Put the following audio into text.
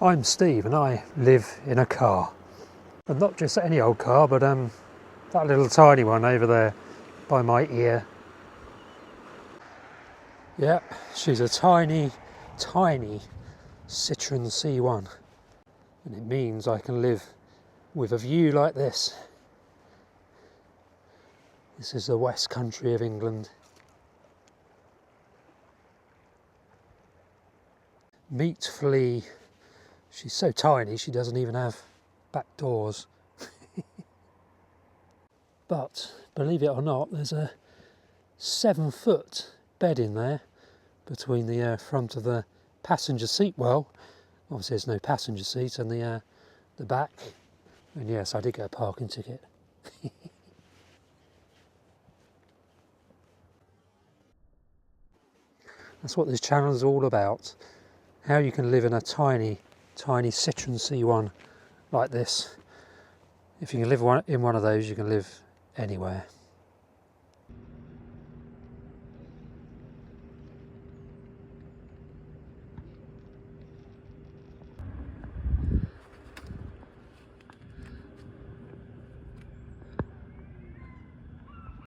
I'm Steve and I live in a car. And not just any old car, but that little tiny one over there by my ear. Yep, she's a tiny, tiny Citroen C1. And it means I can live with a view like this. This is the West Country of England. Meet Flea. She's so tiny she doesn't even have back doors. But believe it or not, there's a 7-foot bed in there between the front of the passenger seat. Well, obviously there's no passenger seat, and the back. And yes, I did get a parking ticket. That's what this channel is all about. How you can live in a tiny, tiny Citroen C1 like this. If you can live in one of those, you can live anywhere.